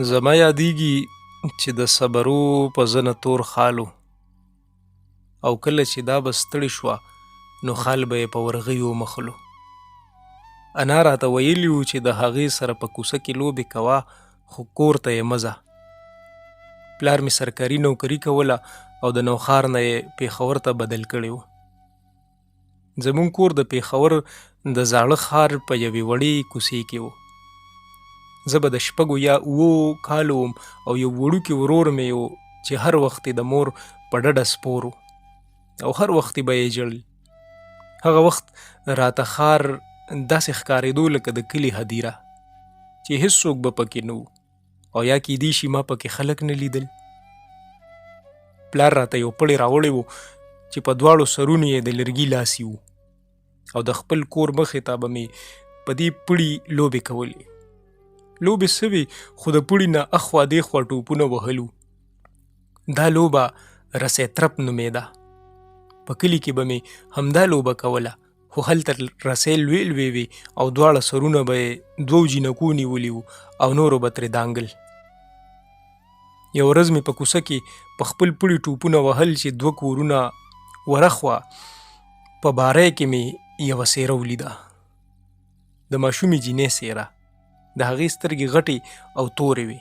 زما یادېږي چې د صبرو په زنه تور خال و، او کله چې دا به ستړې شوه نو خال به یې په ورغیو مښلو. انا راته ویلي وو چې د هغې سره په کوڅه کې لوبې کوه خو کور ته یې مه ځه. پلار مې سرکاري نوکري کوله او د نوښار نه یې پېښور ته بدل کړی و. زموږ کور د پېښور د زاړه ښار په یوې وړې کوڅې کې و. زه به د شپږو یا اوو کالو وم او یو وړوکی ورور مې و چې هر وخت د مور په ډډه سپور و او هر وخت به یې ژړل. هغه وخت راته ښار داسې ښکارېدو لکه د کلي هدیره چې هېڅوک به پکې نه و او یا کیدی شي ما پکې خلک نه لیدل. پلار راته یو پړی راوړی و چې په دواړو سرونو یې د لرګي لاسي و او د خپل کور مخې ته به مې په دې پړي لوبې کولې. لوبې سوي خو د پړي نه اخوا دېخوا ټوپونه وهلو. دا لوبه رسی ترپ نومېده. په کلي کې به مې همدا لوبه کوله خو هلته رسۍ لوی لوی وې او دواړه سرونه به یې دوو جینکو نیولي وو او نورو به ترې دانګل. یو ورځ مې په کوڅه کې په خپل پړي ټوپونه وهل چې دوه کورونه ورخوا په بارۍ کې مې یوه څېره ولیده. د ماشومې جینۍ څېره. د هغې سترګې غټې او تورې وې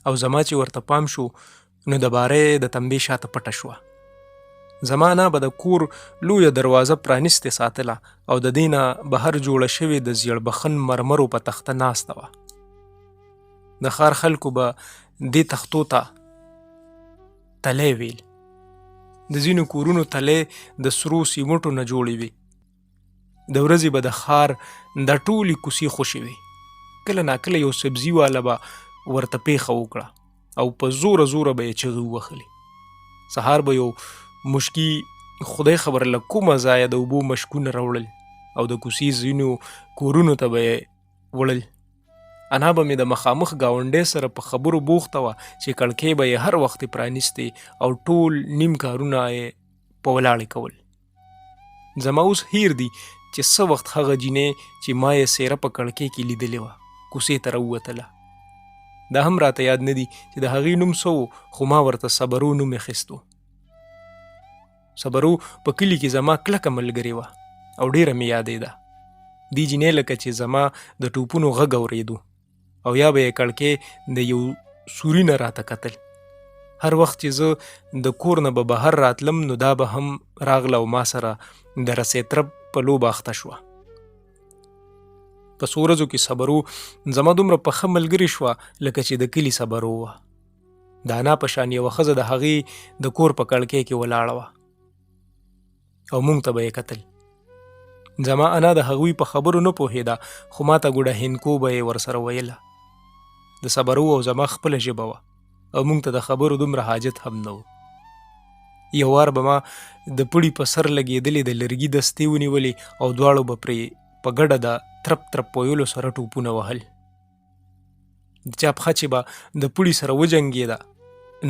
او زما چې ورته پام شو نو د بارۍ د تنبې شاته پټه شوه. زما انا به د کور لویه دروازه پرانیستې ساتله او د دې نه بهر جوړه شوې د زیړبخن مرمرو په تخته ناسته وه. د ښار خلکو به دې تختو ته تلی ویل. د ځینو کورونو تلی د سرو سیمټو نه جوړې وې. د ورځې به د ښار د ټولې کوڅې خوشې وې. کله ناکله یو سبزي والا به ورته پیښه وکړه او په زوره زوره به یې چغې ووهلې. سهار به یو مشکي خدای خبر له کومه ځایه د اوبو مشکونه راوړل او د کوڅې ځینو کورونو ته به یې وړل. انا به مې د مخامخ ګاونډۍ سره په خبرو بوخته وه چې کړکۍ به یې هر وخت پرانیستې او ټول نیم کارونه یې په ولاړې کول. زما اوس هیر دي چې څه وخت هغه جینۍ چې ما یې څېره په کړکۍ کې لیدلې وه کوڅې ته راووتله. دا هم راته یاد نه دي چې د هغې نوم څه و خو ما ورته صبرو نوم اخیست و. صبرو په کلي کې زما کلکه ملګرې وه او ډېره مې یادېده. دې جینۍ لکه چې زما د ټوپونو غږ اورېدو او یا به یې کړکۍ د یو سوري نه راته کتل. هر وخت چې زه د کور نه به بهر راتلم نو دا به هم راغله او ما سره د رسی ترپ په لوبه اخته شوه. په څو ورځو کې صبرو زما دومره پخه ملګرې شوه لکه چې د کلي صبرو وه. د انا په شان یوه ښځه د هغې د کور په کړکۍ کې ولاړه وه او موږ ته به یې کتل. زما انا د هغوی په خبرو نه پوهېده خو ما ته ګوډه هندکو به یې ورسره ویله. د صبرو او زما خپله ژبه وه او موږ ته د خبرو دومره حاجت هم نه و. یو وار به ما د پړي په سر لګېدلې د لرګي دستې ونیولې او دواړو به پرې په ګډه د ترپ ترپ ویلو سره ټوپونه وهل. د چا پښه چې به د پړي سره وجنګېده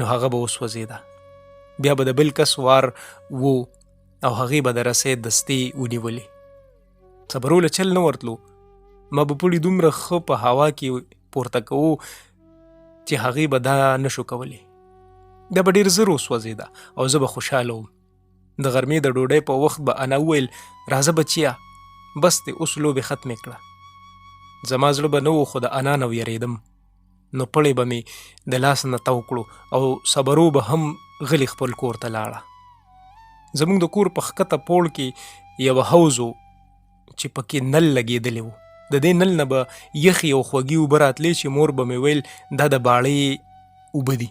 نو هغه به وسوځېده. بیا به د بل کس وار و او هغې به د رسۍ دستې ونیولې. صبرو له چل نه ورتلو. ما به پړي دومره ښه په هوا کې پورته کوو چې هغې به دا نشو کولی. دا به ډېر زر وسوځېده او زه به خوشحاله وم. د غرمې د ډوډۍ په وخت به انا وویل راځه بچیه بس دې اوس لوبې ختمې کړه. زما زړه به نه و خو د انا نه ویرېدم. نو پړی به مې د لاس نه تو کړو او صبرو به هم غلی خپل کور ته لاړه. زموږ د کور په ښکته پوړ کې یوه حوض و چې پکې نل لګېدلی و. د دې نل نه به یخې او خوږې اوبه راتلې چې مور به مې ویل دا د باړې اوبه دي.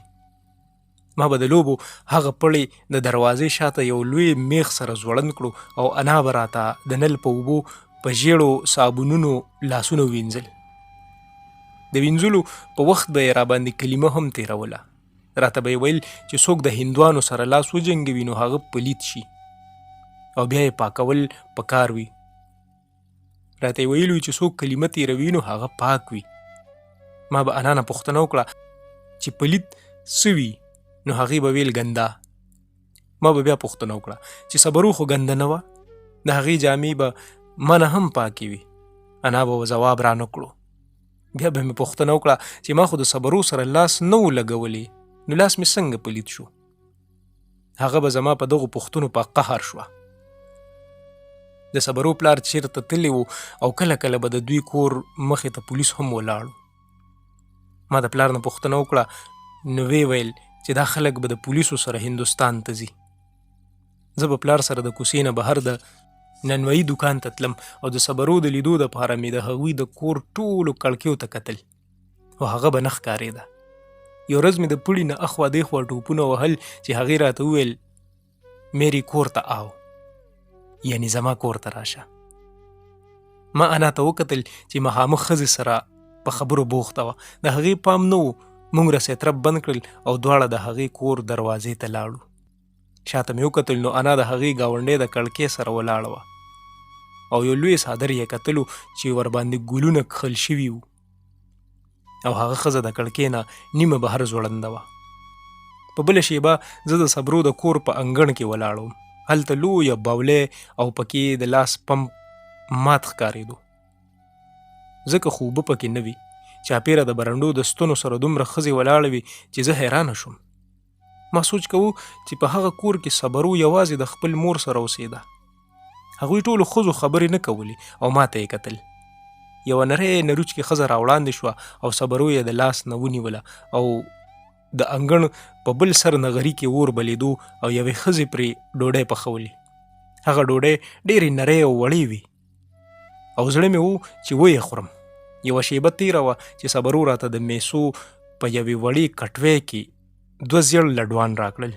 ما به د لوبو هغه پړی د دروازې شاته یو لوی میخ سره ځوړند کړو او انا به راته د نل په اوبو په ژیړو صابونونو لاسونه وینځل. د وینځلو په وخت به یې راباندې کلمه هم تېروله. راته به یې ویل چې څوک د هندوانو سره لاس وجنګوي نو هغه پلید شي او بیا یې پاکول پکار وي. راته یې ویلي چې څوک کلمه تېروي نو هغه پاک وي. ما به انا نه پوښتنه وکړه چې پلید څه وي نو هغې به ویل ګنده. ما به بیا پوښتنه وکړه چې صبرو خو ګنده نه وه، د هغې جامې به منه هم پاکې وي. انا به ځواب را نه کړو. بیا به مې پوښتنه وکړه چې ما خو د صبرو سره لاس نه و لګولی، نو لاس مې څنګه پلید شو؟ هغه به زما په دغو پوښتنو په قهر شوه. د صبرو پلار چیرته تللی و او کله کله به د دوی کور مخې ته پولیس هم ولاړو. ما د پلار نه پوښتنه وکړه، نو ویې ویل چې دا خلک به د پولیسو سره هندوستان ته ځي. زه به پلار سره د کوڅې نه بهر د ننوایي دکان ته تلم او د صبرو د لیدو دپاره مې د هغوی د کور ټولو کړکیو ته کتل، او هغه به نه ښکارېده. یو ورځ مې د پړي نه اخوا دېخوا ټوپونه وهل چې هغې راته وویل میری کور ته آو، یعنی زما کور ته راشه. ما انا ته وکتل چې مخامخ ښځې سره په خبرو بوخته وه. د هغې پام نه و. موږ رسیترپ بند کړل او دواړه د هغې کور دروازې ته لاړو. شاته مې وکتل نو انا د هغې ګاونډۍ د کړکۍ سره ولاړه وه او یو لوی څادر یې کتلو چې ورباندې ګلونه کښل شوي وو، او هغه ښځه د کړکۍ نه نیمه بهر ځوړنده وه. په بله شیبه زه د صبرو د کور په انګړ کې ولاړ وم. هلته لویه باولۍ او پکې د لاس پمپ مات ښکارېدو، ځکه خو اوبه پکې نه وي. چاپېره د برنډو د ستنو سره دومره ښځې ولاړې وي چې زه حیرانه شوم. ما سوچ کوو چې په هغه کور کې صبرو یوازې د خپل مور سره اوسېده. هغوی ټولو ښځو خبرې نه کولې او ما ته یې کتل. یوه نرۍ نروچکې ښځه راوړاندې شوه او صبرو یې د لاس نه ونیوله او د انګړ په بل سر نغري کې اور بلیدو او یوې ښځې پرې ډوډۍ پخولې. هغه ډوډۍ ډېرې نرۍ او وړې وي او زړه مې و چې ویې خورم. یوه شیبه تېره وه چې صبرو راته د میسو په یوې وړې کټوۍ کې 2 زیړ لډوان راکړل.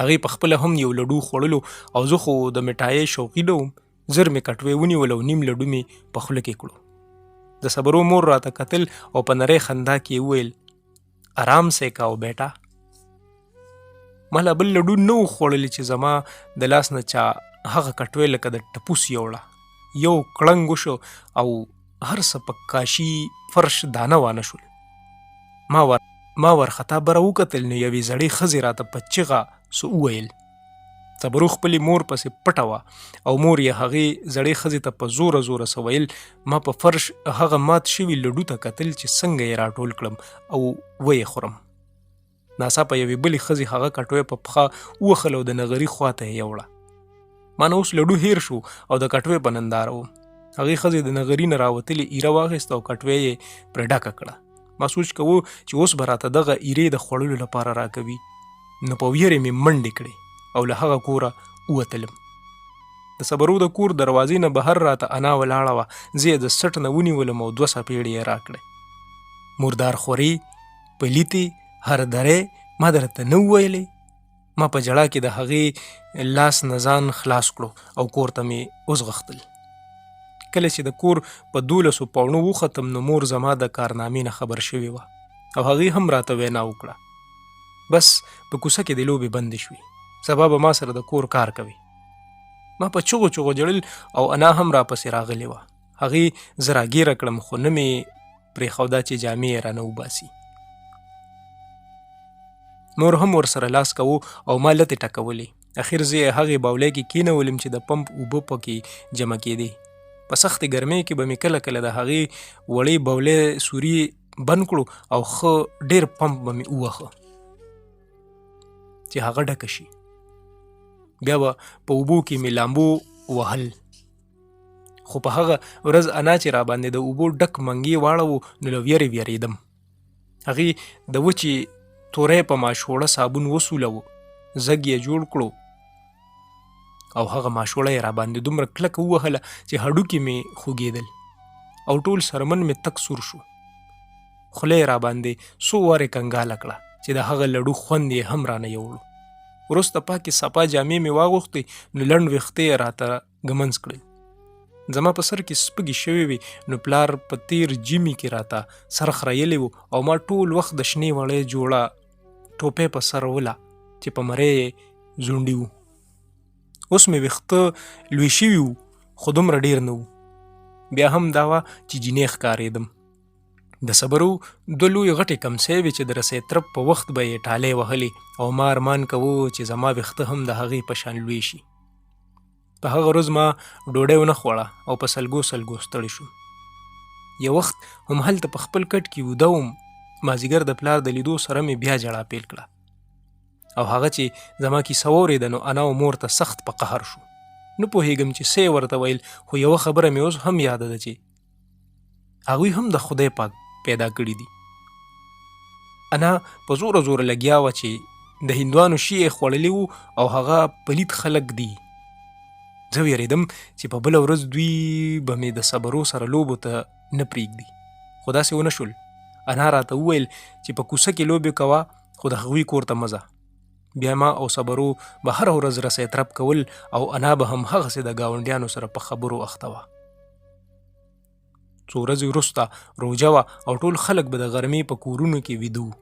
هغې په خپله هم یو لډو خوړلو او زه خو د مټایۍ شوقي نه وم. زر مې کټوۍ ونیول او نیم لډو مې په خوله کې کړو. د صبرو مور راته کتل او په نرۍ خندا کې وویل آرام سے کاو بیٹا. ما لا بل لډو نه و خوړلی چې زما د لاس نه چا هغه کټوۍ لکه د ټپوس یوړه. یو کړنګ وشو او هر څه په کاشي فرش دانه وانه شول. ما ورخطا بره وکتل نو یوې زړې ښځې راته په چیغه څه وویل. صبرو خپلې مور پسې پټه وه او مور یې هغې زړې ښځې ته په زوره زوره څه ویل. ما په فرش هغه مات شوي لډو ته کتل چې څنګه یې راټول کړم او ویې خورم. ناڅاپه یوې بلې ښځې هغه کټوۍ په پښه ووهل او د نغري خواته یې یوړه. ما نه اوس لډو هیر شو او د کټوۍ په ننداره وم. هغې ښځې د نغري نه راوتلې ایره واخیسته او کټوۍ یې پرې ډکه کړه. ما سوچ کوو چې اوس به راته دغه ایرې د خوړلو لپاره راکوي، نو په ویرې مې منډې کړې او له هغه کوره ووتلم. د صبرو د کور دروازې نه بهر راته انا ولاړه وه. زه یې د سټ نه ونیولم او 2 څپېړې یې راکړې. مردار خوري، پلیتې، هر درې، ما درته نه وویلې؟ ما په جړا کې د هغې لاس نه ځان خلاص کړو او کور ته مې وځغختل. کله چې د کور په 12 پاڼو وختم نو مور زما د کارنامې نه خبر شوې وه او هغې هم راته وینا وکړه. بس په کوڅه کې د لوبې بندې شوې. سبا به ما سره د کور کار کوي. ما په چغو چغو جړل او انا هم راپسې راغلې وه. هغې زه راګیره کړم خو نه مې پرېښوده چې جامې یې رانه وباسي. مور هم ورسره لاس کوو او ما لتې ټکولې. اخر زه یې هغې باولۍ کې کېنولم چې د پمپ اوبه پکې جمع کېدې. په سختې ګرمۍ کې به مې کله کله د هغې وړې باولۍ سوري بند کړو او ښه ډېر پمپ به مې ووهه چې هغه ډکه شي. بیا به په اوبو کې مې لامبو وهل. خو په هغه ورځ انا چې راباندې د اوبو ډک منګي واړوو نو له ویرې ویرېدم. هغې د وچې تورۍ په ماشوړه صابون وسولوو، زګ یې جوړ کړو او هغه ماشوړه یې راباندې دومره کلکه ووهله چې هډوکي مې خوږېدل او ټول سرمن مې تک سور شو. خوله یې راباندې څو وارې کنګاله کړه چې د هغه لډو خوند یې هم رانه یوړو. وروسته پاکې صفا جامې مې واغوښتې نو لنډ ویښته یې راته ږمنځ کړل. زما په سر کې سپږې شوې وې نو پلار په تیر جیمي کې راته سر خریلی و او ما ټول وخت د شنې وړۍ جوړه ټوپۍ په سر وله چې په مرۍ یې زونډي وو. اوس مې ویښته لوی شوي وو خو دومره ډېر نه وو. بیا هم دا وه چې جینۍ ښکارېدم. د صبرو 2 لوی غټې کمڅۍ وې چې د رسۍ په وخت به یې ټالۍ وهلې او ما ارمان کوو چې زما ویښته هم د هغې په شان لوی شي. په هغه ورځ ما ډوډۍ ونه خوړه او په سلګو سلګو ستړی شوم. یو وخت هم هلته په خپل کټ کې ویده وم، مازدیګر د پلار د لیدو سره مې بیا ژړا پیل کړه. او هغه چې زما کیسه واورېده نو انا او مور ته سخت په قهر شو. نه پوهېږم چې څه یې ورته ویل، خو یوه خبره مې اوس هم یاده ده چې هغوی هم د خدای پاک پیدا کړي دي. انا په زوره زوره لګیا وه چې د هندوانو شي یې خوړلی وو او هغه پلید خلک دي. زه ویرېدم چې په بله ورځ دوی به مې د صبرو سره لوبو ته نه پرېږدي، خو داسې ونه شول. انا راته وویل چې په کوڅه کې لوبې کوه، خو د هغوی کور ته مه ځه. بیا ما او صبرو به هره ورځ رسی ترپ کول او انا به هم هغسې د ګاونډیانو سره په خبرو اخته وه. څو ورځې وروسته روژه وه او ټول خلک به د غرمې په کورونو کې ویده وو.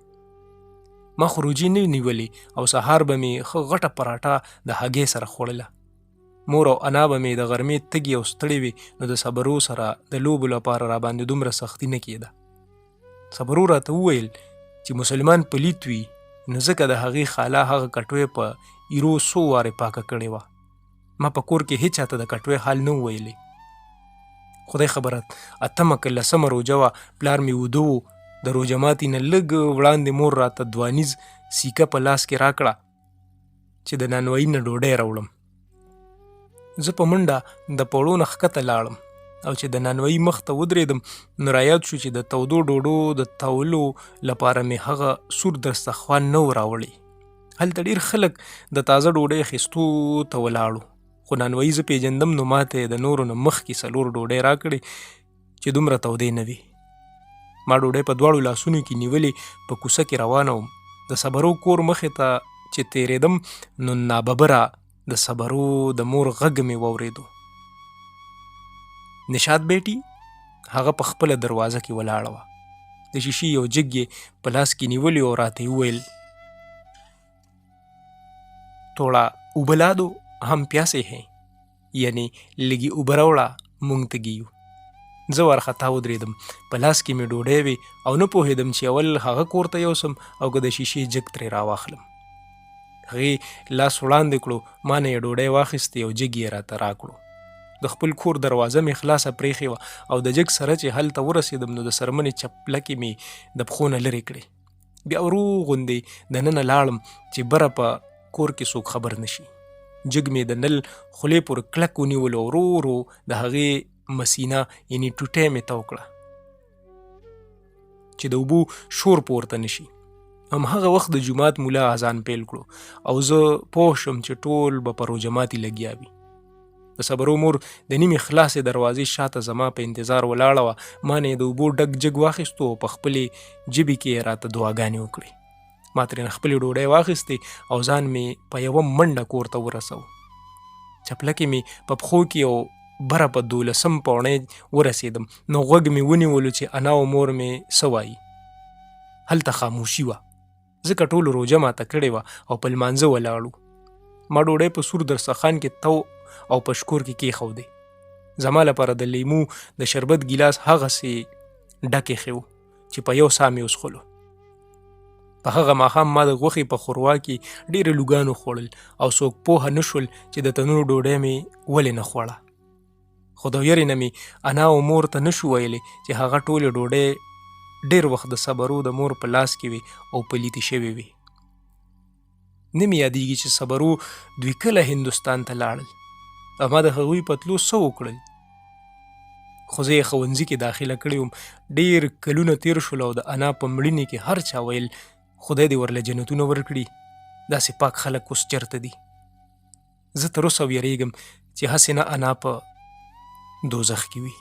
ما خو روجې نه نیولې او سهار به مې ښه غټه پراټه د هګۍ سره خوړله. مور او انا به مې د غرمې تږې او ستړې وي نو د صبرو سره د لوبو لپاره راباندې دومره سختي نه کېده. صبرو راته وویل چې مسلمان پلیت وي نو ځکه د هغې خاله هغه کټوۍ په ایرو څو وارې پاکه کړې وه. ما په کور کې هیچ چاته د کټوۍ حال نه وویلی. خدای خبره، اتمه که لسمه روژه وه، پلار مې وده و. د روژه ماتي نه لږ وړاندې مور راته دوانیز سیکه په لاس کې راکړه چې د نانوایي نه ډوډۍ راوړم. زه په منډه د پوړو نه ښکته لاړم او چې د نانوایي مخ ته ودرېدم نو رایاد شو چې د تودو ډوډو د تولو لپاره مې هغه سور دسترخوان نه و راوړی. هلته ډېر خلک د تازه ډوډۍ اخیستو ته ولاړو، خو نانوایي زه پیژندم نو ماته یې د نورو نه مخکې 4 ډوډۍ راکړې چې دومره تودې نه وي. ما ډوډۍ په دواړو لاسونو کې نیولې په کوڅه کې روانه وم. د صبرو کور مخې ته چې تېرېدم نو ناببره د صبرو د مور غږ مې واورېدو. نشاد بیټي، هغه په خپله دروازه کې ولاړه وه. د شیشې یو جګ یې په لاس کې نیولی او راته یې وویل توړه اوبه لا دو هم پیاسې ہیں، یعنی لږې اوبه راوړه مونږ تږي یو. زه وارخطا ودرېدم. په لاس کې مې ډوډۍ وې او نه پوهېدم چې اول هغه کور ته یوسم او که د شیشې جګ ترې راواخلم. هغې لاس وړاندې کړو، ما نه یې ډوډۍ واخیستې او جګ یې راته راکړو. د خپل کور دروازه مې خلاصه پرېښې وه او د جګ سره چې هلته ورسېدم نو د څرمنې چپلکې مې د پښو نه لرې کړې. بیا ورو غوندې دننه لاړم چې بره په کور کې څوک خبر نشي. جګ مې د نل خولې پورې کلک ونیولو او ورو ورو د هغې مسینه یعنې ټوټۍ مې تو کړه چې د اوبو شور پورته نشي. همهغه وخت د جومات مولا اذان پیل کړو او زه پوه شم چې ټول به په روژه ماتي لګیا وي. د صبرو مور د نیمې خلاصې دروازې شاته زما په انتظار ولاړه وه. ما نه د اوبو ډک جګ واخیستو او په خپلې ژبې کې یې راته دعاګانې وکړې. ما ترېنه خپلې ډوډۍ واخیستې او ځان مې په یوه منډه کور ته ورسو. چپلکې مې په پښو کې او بره په 12 پوړۍ ورسېدم نو غوږ مې ونیولو چې انا او مور مې څه وایي. هلته خاموشي وه، ځکه ټولو روژه ماته کړې وه او په لمانځه ولاړو. ما ډوډۍ په سور دسترخوان کې تو او په شکور کې کېښودې. زما لپاره د لیمو د شربت ګیلاس هغسې ډک ایښی و چې په یو ساه مې وڅښلو. په هغه ماښام ما د غوښې په ښوروا کې ډېره لوګان وخوړل او څوک پوهه نه شول چې د تنور ډوډۍ مې ولې نه خوړه. خو د ویرې نه مې انا او مور ته نه شو ویلی چې هغه ټولې ډوډۍ ډېر وخت د صبرو د مور په لاس کې وي او پلیتې شوې وي. نه مې یادېږي چې صبرو دوی کله هندوستان ته لاړل او ما د هغوی په تلو څه وکړل. خو زه یې ښوونځي کې داخله کړې وم. ډېر کلونه تېر شول او د انا په مړینې کې هر چا ویل خدای دې ورله جنتونه ورکړي، داسې پاک خلک اوس چېرته دي. زه تر اوسه ویرېږم چې هسې نه انا په دوزخ کې وي.